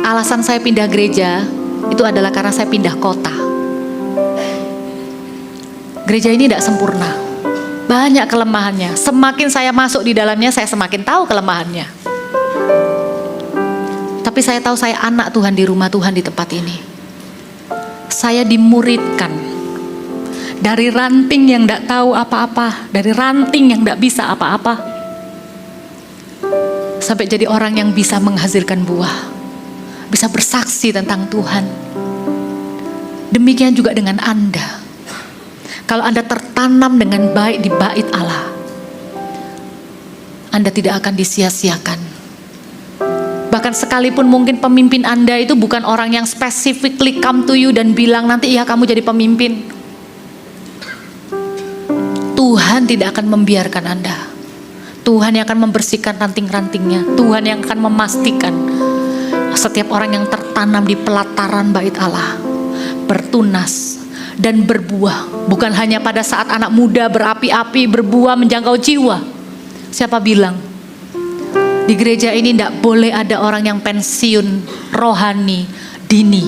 Alasan saya pindah gereja itu adalah karena saya pindah kota. Gereja ini tidak sempurna, banyak kelemahannya. Semakin saya masuk di dalamnya, saya semakin tahu kelemahannya. Tapi saya tahu saya anak Tuhan di rumah Tuhan di tempat ini. Saya dimuridkan dari ranting yang tidak tahu apa-apa, dari ranting yang tidak bisa apa-apa, sampai jadi orang yang bisa menghasilkan buah, bisa bersaksi tentang Tuhan. Demikian juga dengan Anda. Kalau Anda tertanam dengan baik di bait Allah, Anda tidak akan disia-siakan. Bahkan sekalipun mungkin pemimpin Anda itu bukan orang yang specifically come to you dan bilang nanti ya kamu jadi pemimpin. Tuhan tidak akan membiarkan Anda. Tuhan yang akan membersihkan ranting-rantingnya. Tuhan yang akan memastikan setiap orang yang tertanam di pelataran bait Allah bertunas dan berbuah. Bukan hanya pada saat anak muda berapi-api berbuah menjangkau jiwa. Siapa bilang di gereja ini tidak boleh ada orang yang pensiun rohani dini.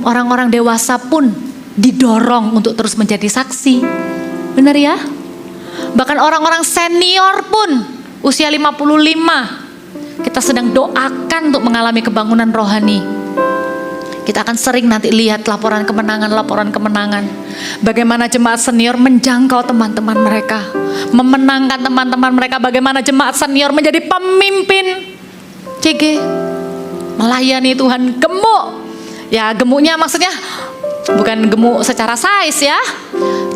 Orang-orang dewasa pun didorong untuk terus menjadi saksi. Benar ya? Bahkan orang-orang senior pun usia 55 kita sedang doakan untuk mengalami kebangunan rohani. Kita akan sering nanti lihat laporan kemenangan. Bagaimana jemaat senior menjangkau teman-teman mereka, memenangkan teman-teman mereka. Bagaimana jemaat senior menjadi pemimpin CG, melayani Tuhan gemuk. Ya gemuknya maksudnya bukan gemuk secara size ya,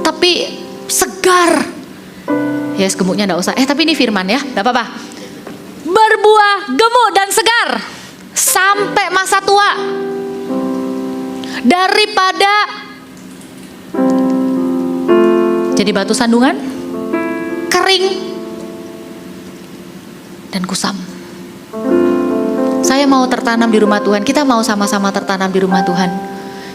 tapi segar. Yes, gemuknya enggak usah. Tapi ini firman ya, enggak apa-apa. Berbuah gemuk dan segar sampai masa tua. Daripada jadi batu sandungan, kering dan kusam. Saya mau tertanam di rumah Tuhan. Kita mau sama-sama tertanam di rumah Tuhan.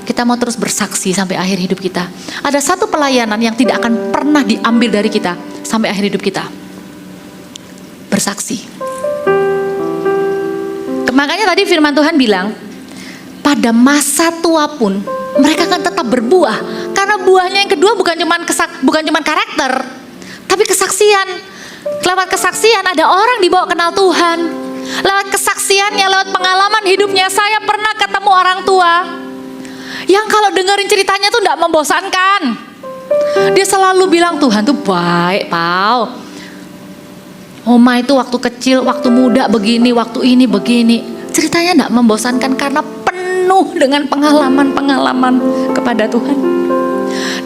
Kita mau terus bersaksi sampai akhir hidup kita. Ada satu pelayanan yang tidak akan pernah diambil dari kita sampai akhir hidup kita. Bersaksi. Makanya tadi firman Tuhan bilang, pada masa tua pun mereka akan tetap berbuah. Karena buahnya yang kedua bukan cuma karakter, tapi kesaksian. Lewat kesaksian ada orang dibawa kenal Tuhan. Lewat kesaksiannya, lewat pengalaman hidupnya, saya pernah ketemu orang tua yang kalau dengerin ceritanya tuh gak membosankan. Dia selalu bilang Tuhan tuh baik, Pau. Oma itu waktu kecil, waktu muda begini, waktu ini begini. Ceritanya gak membosankan karena penuh dengan pengalaman-pengalaman kepada Tuhan.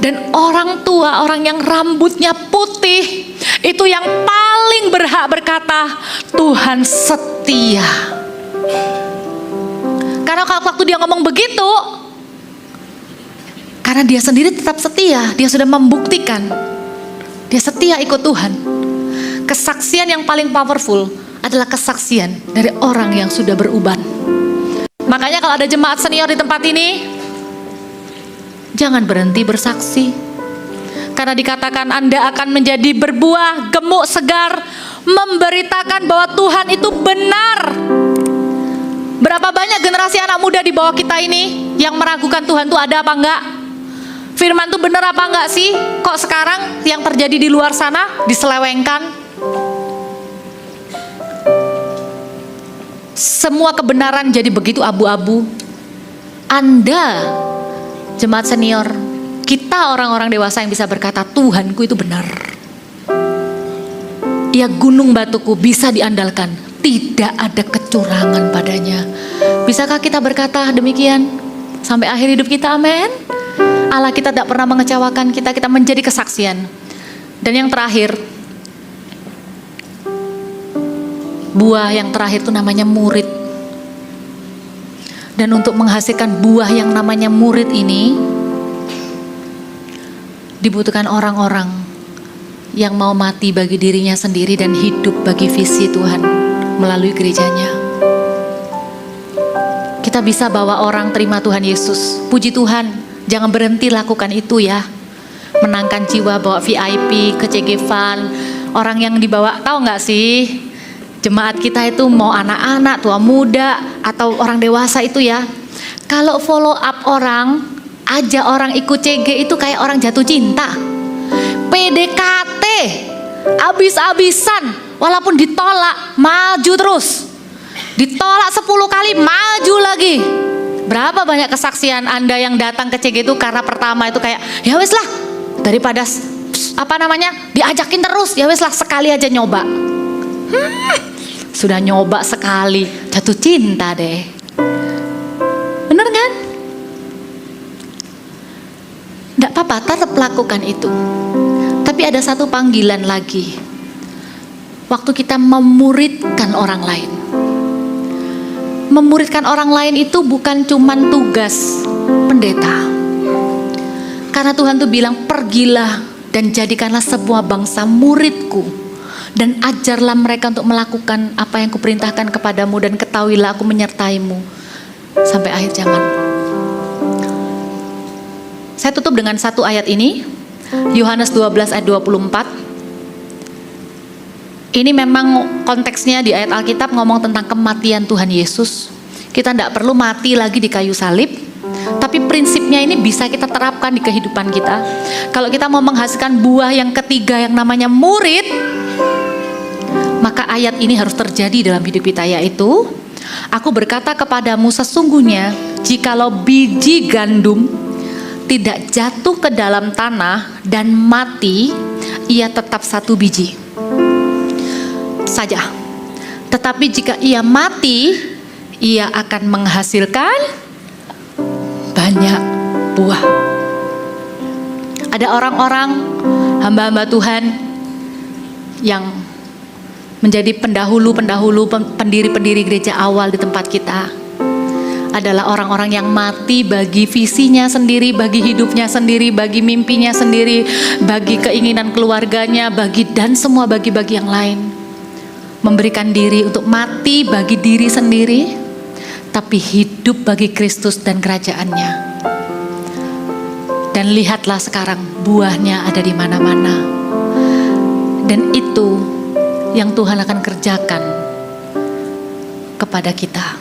Dan orang tua, orang yang rambutnya putih, itu yang paling berhak berkata, Tuhan setia. Karena waktu dia ngomong begitu, karena dia sendiri tetap setia, dia sudah membuktikan, dia setia ikut Tuhan. Kesaksian yang paling powerful adalah kesaksian dari orang yang sudah beruban. Makanya kalau ada jemaat senior di tempat ini, jangan berhenti bersaksi. Karena dikatakan Anda akan menjadi berbuah, gemuk, segar, memberitakan bahwa Tuhan itu benar. Berapa banyak generasi anak muda di bawah kita ini yang meragukan Tuhan itu ada apa enggak? Firman itu benar apa enggak sih? Kok sekarang yang terjadi di luar sana diselewengkan? Semua kebenaran jadi begitu abu-abu. Anda, jemaat senior, kita orang-orang dewasa yang bisa berkata, Tuhanku itu benar. Dia gunung batuku, bisa diandalkan, tidak ada kecurangan padanya. Bisakah kita berkata demikian sampai akhir hidup kita? Amin. Allah kita tidak pernah mengecewakan kita, kita menjadi kesaksian. Dan yang terakhir, buah yang terakhir itu namanya murid. Dan untuk menghasilkan buah yang namanya murid ini, dibutuhkan orang-orang yang mau mati bagi dirinya sendiri dan hidup bagi visi Tuhan melalui gerejanya. Kita bisa bawa orang terima Tuhan Yesus. Puji Tuhan, jangan berhenti lakukan itu ya. Menangkan jiwa, bawa VIP ke CG Fund. Orang yang dibawa, tahu gak sih? Jemaat kita itu mau anak-anak, tua muda, atau orang dewasa itu ya. Kalau follow up orang, ajak orang ikut CG itu kayak orang jatuh cinta. PDKT, abis-abisan, walaupun ditolak, maju terus. Ditolak 10 kali, maju lagi. Berapa banyak kesaksian Anda yang datang ke CG itu karena pertama itu kayak, ya wes lah, daripada diajakin terus, ya wes lah sekali aja nyoba. Sudah nyoba sekali, jatuh cinta deh. Bener kan? Tidak apa-apa, tetap lakukan itu. Tapi ada satu panggilan lagi. Waktu kita memuridkan orang lain. Memuridkan orang lain itu bukan cuman tugas pendeta. Karena Tuhan tuh bilang, pergilah dan jadikanlah sebuah bangsa muridku. Dan ajarlah mereka untuk melakukan apa yang kuperintahkan kepadamu, dan ketahuilah aku menyertaimu sampai akhir zaman. Saya tutup dengan satu ayat ini, Yohanes 12 ayat 24. Ini memang konteksnya di ayat Alkitab ngomong tentang kematian Tuhan Yesus. Kita tidak perlu mati lagi di kayu salib, tapi prinsipnya ini bisa kita terapkan di kehidupan kita. Kalau kita mau menghasilkan buah yang ketiga yang namanya murid, maka ayat ini harus terjadi dalam hidup kita, yaitu aku berkata kepadamu, sesungguhnya jikalau biji gandum tidak jatuh ke dalam tanah dan mati, ia tetap satu biji saja. Tetapi jika ia mati, ia akan menghasilkan banyak buah. Ada orang-orang hamba-hamba Tuhan yang menjadi pendahulu-pendahulu, pendiri-pendiri gereja awal di tempat kita, adalah orang-orang yang mati bagi visinya sendiri, bagi hidupnya sendiri, bagi mimpinya sendiri, bagi keinginan keluarganya, dan semua bagi-bagi yang lain. Memberikan diri untuk mati bagi diri sendiri, tapi hidup bagi Kristus dan kerajaannya. Dan lihatlah sekarang buahnya ada di mana-mana. Dan itu yang Tuhan akan kerjakan kepada kita.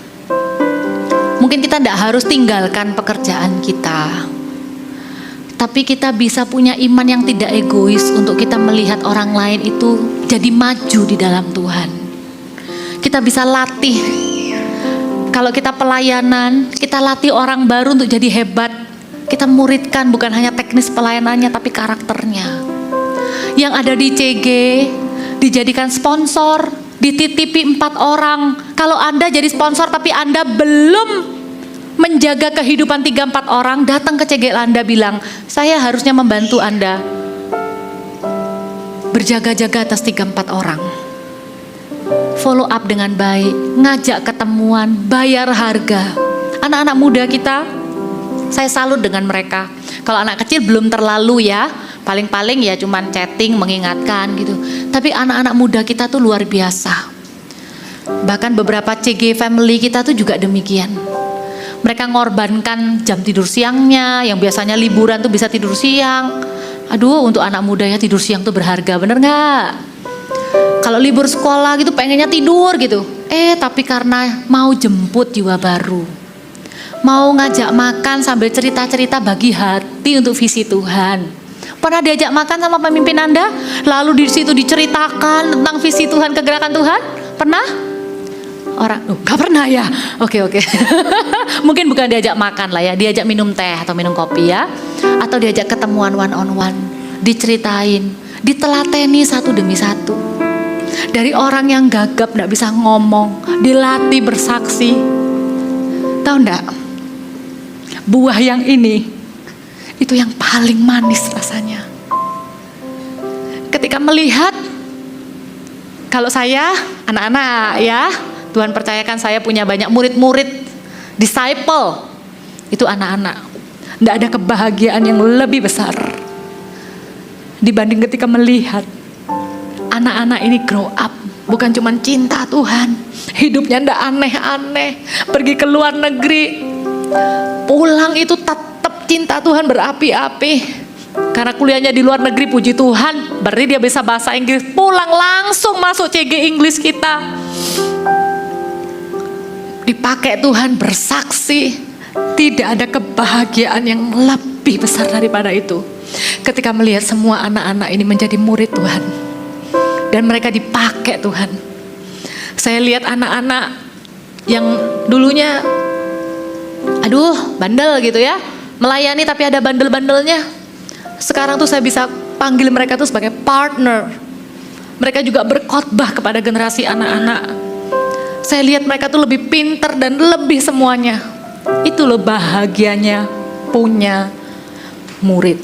Mungkin kita tidak harus tinggalkan pekerjaan kita, tapi kita bisa punya iman yang tidak egois untuk kita melihat orang lain itu jadi maju di dalam Tuhan. Kita bisa latih, kalau kita pelayanan, kita latih orang baru untuk jadi hebat. Kita muridkan bukan hanya teknis pelayanannya, tapi karakternya. Yang ada di CG dijadikan sponsor, dititipi 4 orang. Kalau Anda jadi sponsor tapi Anda belum menjaga kehidupan 3-4 orang, datang ke CG Anda bilang, saya harusnya membantu Anda berjaga-jaga atas 3-4 orang. Follow up dengan baik, ngajak ketemuan, bayar harga. Anak-anak muda kita, saya salut dengan mereka. Kalau anak kecil belum terlalu ya, paling-paling ya cuman chatting mengingatkan gitu. Tapi anak-anak muda kita tuh luar biasa. Bahkan beberapa CG family kita tuh juga demikian. Mereka ngorbankan jam tidur siangnya, yang biasanya liburan tuh bisa tidur siang. Aduh, untuk anak muda ya tidur siang tuh berharga, bener gak? Kalau libur sekolah gitu pengennya tidur gitu. Tapi karena mau jemput jiwa baru, mau ngajak makan sambil cerita-cerita bagi hati untuk visi Tuhan. Pernah diajak makan sama pemimpin Anda? Lalu di situ diceritakan tentang visi Tuhan, kegerakan Tuhan? Pernah? Gak pernah ya? Oke. Mungkin bukan diajak makan lah ya, diajak minum teh atau minum kopi ya, atau diajak ketemuan one on one, diceritain, ditelateni satu demi satu. Dari orang yang gagap gak bisa ngomong, dilatih bersaksi. Tahu gak? Buah yang ini, itu yang paling manis rasanya. Ketika melihat, kalau saya, anak-anak ya, Tuhan percayakan saya punya banyak murid-murid, disciple, itu anak-anak. Tidak ada kebahagiaan yang lebih besar dibanding ketika melihat anak-anak ini grow up. Bukan cuma cinta Tuhan, hidupnya tidak aneh-aneh, pergi ke luar negeri, pulang itu tetap cinta Tuhan berapi-api. Karena kuliahnya di luar negeri, puji Tuhan, berarti dia bisa bahasa Inggris, pulang langsung masuk CG English kita. Dipakai Tuhan bersaksi. Tidak ada kebahagiaan yang lebih besar daripada itu. Ketika melihat semua anak-anak ini menjadi murid Tuhan, dan mereka dipakai Tuhan. Saya lihat anak-anak yang dulunya bandel gitu ya, melayani tapi ada bandel-bandelnya. Sekarang tuh saya bisa panggil mereka tuh sebagai partner. Mereka juga berkhotbah kepada generasi anak-anak. Saya lihat mereka tuh lebih pintar dan lebih semuanya. Itu loh bahagianya punya murid.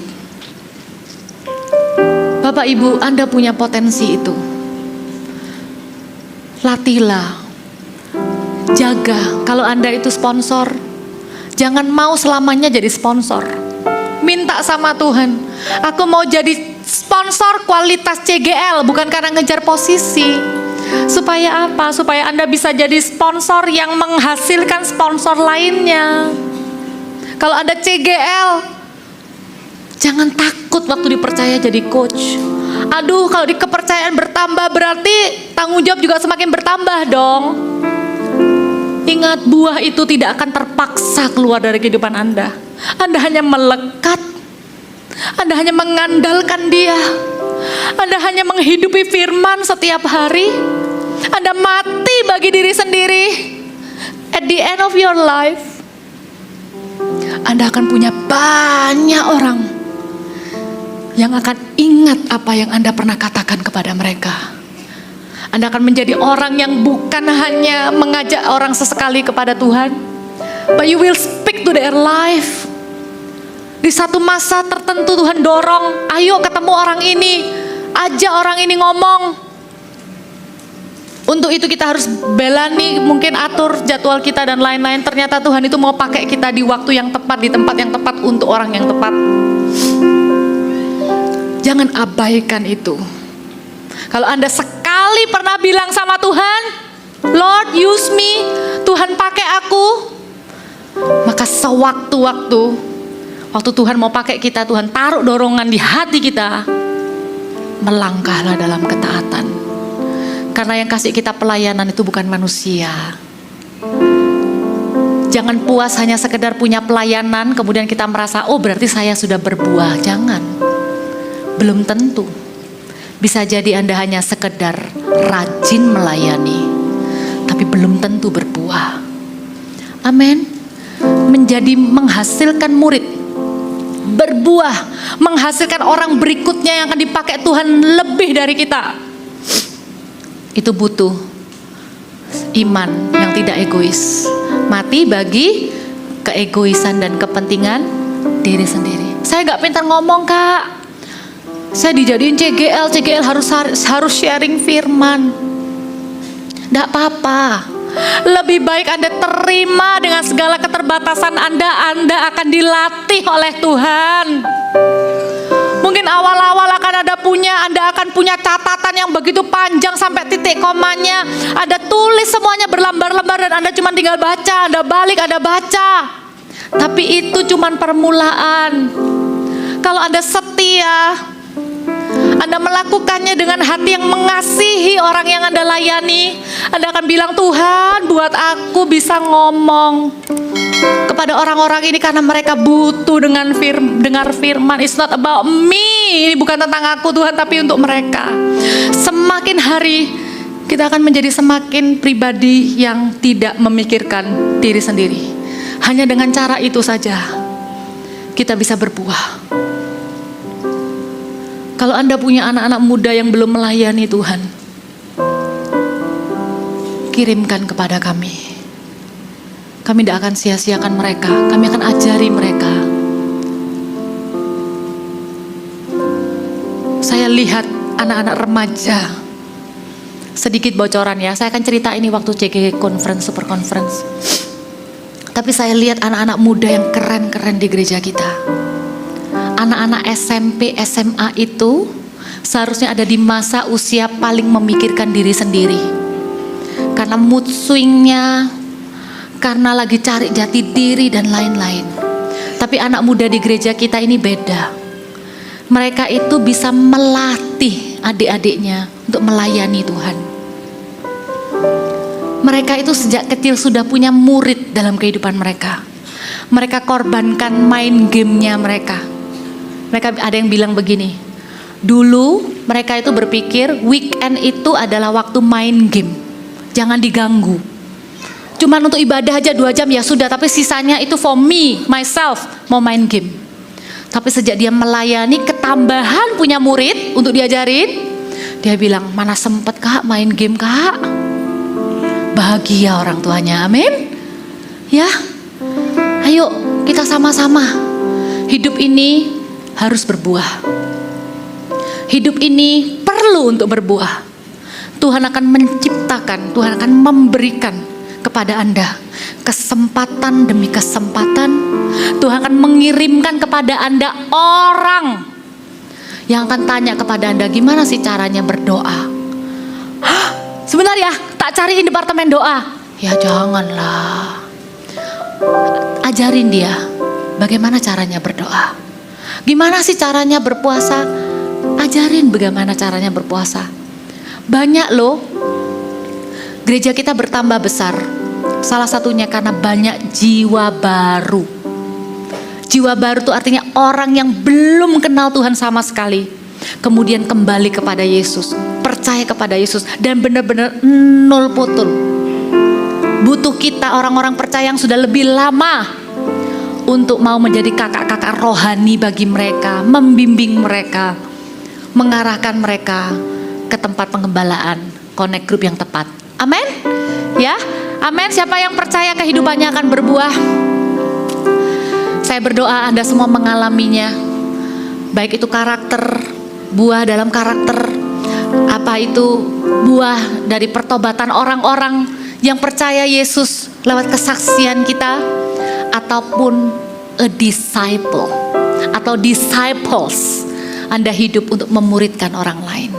Bapak Ibu, Anda punya potensi itu. Latihlah, jaga. Kalau Anda itu sponsor, jangan mau selamanya jadi sponsor. Minta sama Tuhan, aku mau jadi sponsor kualitas CGL, bukan karena ngejar posisi. Supaya apa? Supaya Anda bisa jadi sponsor yang menghasilkan sponsor lainnya. Kalau Anda CGL, jangan takut waktu dipercaya jadi coach. Kalau di kepercayaan bertambah, berarti tanggung jawab juga semakin bertambah dong. Ingat, buah itu tidak akan terpaksa keluar dari kehidupan Anda. Anda hanya melekat, Anda hanya mengandalkan Dia, Anda hanya menghidupi firman setiap hari. Anda mati bagi diri sendiri. At the end of your life, Anda akan punya banyak orang yang akan ingat apa yang Anda pernah katakan kepada mereka. Anda akan menjadi orang yang bukan hanya mengajak orang sesekali kepada Tuhan, but you will speak to their life. Di satu masa tertentu Tuhan dorong, ayo ketemu orang ini, ajak orang ini ngomong. Untuk itu kita harus belani, mungkin atur jadwal kita dan lain-lain. Ternyata Tuhan itu mau pakai kita di waktu yang tepat, di tempat yang tepat, untuk orang yang tepat. Jangan abaikan itu. Kalau Anda sekali pernah bilang sama Tuhan, Lord use me, Tuhan pakai aku, maka sewaktu-waktu, waktu Tuhan mau pakai kita, Tuhan taruh dorongan di hati kita, melangkahlah dalam ketaatan. Karena yang kasih kita pelayanan itu bukan manusia. Jangan puas hanya sekedar punya pelayanan, kemudian kita merasa, oh berarti saya sudah berbuah. Jangan. Belum tentu. Bisa jadi Anda hanya sekedar rajin melayani, tapi belum tentu berbuah. Amin. Menjadi menghasilkan murid, berbuah, menghasilkan orang berikutnya yang akan dipakai Tuhan lebih dari kita. Itu butuh iman yang tidak egois, mati bagi keegoisan dan kepentingan diri sendiri. Saya gak pintar ngomong Kak, saya dijadiin CGL harus sharing firman. Gak apa-apa, lebih baik Anda terima dengan segala keterbatasan Anda akan dilatih oleh Tuhan. Mungkin awal-awal Anda akan punya catatan yang begitu panjang sampai titik komanya. Anda tulis semuanya berlembar-lembar dan Anda cuma tinggal baca, Anda balik, Anda baca. Tapi itu cuma permulaan. Kalau Anda setia, Anda melakukannya dengan hati yang mengasihi orang yang Anda layani, Anda akan bilang, Tuhan buat aku bisa ngomong kepada orang-orang ini karena mereka butuh dengar firman. It's not about me, ini bukan tentang aku Tuhan, tapi untuk mereka. Semakin hari kita akan menjadi semakin pribadi yang tidak memikirkan diri sendiri. Hanya dengan cara itu saja kita bisa berbuah. Kalau Anda punya anak-anak muda yang belum melayani Tuhan, kirimkan kepada kami. Kami tidak akan sia-siakan mereka. Kami akan ajari mereka. Saya lihat anak-anak remaja. Sedikit bocoran ya. Saya akan cerita ini waktu CG Conference, Super Conference. Tapi saya lihat anak-anak muda yang keren-keren di gereja kita. Anak-anak SMP, SMA itu seharusnya ada di masa usia paling memikirkan diri sendiri. Karena mood swingnya, karena lagi cari jati diri dan lain-lain. Tapi anak muda di gereja kita ini beda. Mereka itu bisa melatih adik-adiknya untuk melayani Tuhan. Mereka itu sejak kecil sudah punya murid dalam kehidupan mereka. Mereka korbankan main gamenya mereka. Mereka ada yang bilang begini, dulu mereka itu berpikir weekend itu adalah waktu main game, jangan diganggu. Cuman untuk ibadah aja 2 jam ya sudah, tapi sisanya itu for me, myself, mau main game. Tapi sejak dia melayani, ketambahan punya murid untuk diajarin, dia bilang, mana sempet kak main game kak. Bahagia orang tuanya, amin. Ya, ayo kita sama-sama. Hidup ini harus berbuah. Hidup ini perlu untuk berbuah. Tuhan akan menciptakan, Tuhan akan memberikan kepada Anda kesempatan demi kesempatan. Tuhan akan mengirimkan kepada Anda orang yang akan tanya kepada Anda, gimana sih caranya berdoa? Hah, sebentar ya, tak cariin departemen doa. Ya janganlah. Ajarin dia bagaimana caranya berdoa. Gimana sih caranya berpuasa? Ajarin bagaimana caranya berpuasa. Banyak loh, gereja kita bertambah besar. Salah satunya karena banyak jiwa baru. Jiwa baru itu artinya orang yang belum kenal Tuhan sama sekali, kemudian kembali kepada Yesus, percaya kepada Yesus, dan benar-benar nol putul. Butuh kita orang-orang percaya yang sudah lebih lama untuk mau menjadi kakak-kakak rohani bagi mereka, membimbing mereka, mengarahkan mereka ke tempat pengembalaan, connect group yang tepat. Amin? Ya, amin. Siapa yang percaya kehidupannya akan berbuah? Saya berdoa Anda semua mengalaminya. Baik itu karakter, buah dalam karakter, apa itu buah dari pertobatan orang-orang yang percaya Yesus lewat kesaksian kita, ataupun a disciple atau disciples, Anda hidup untuk memuridkan orang lain.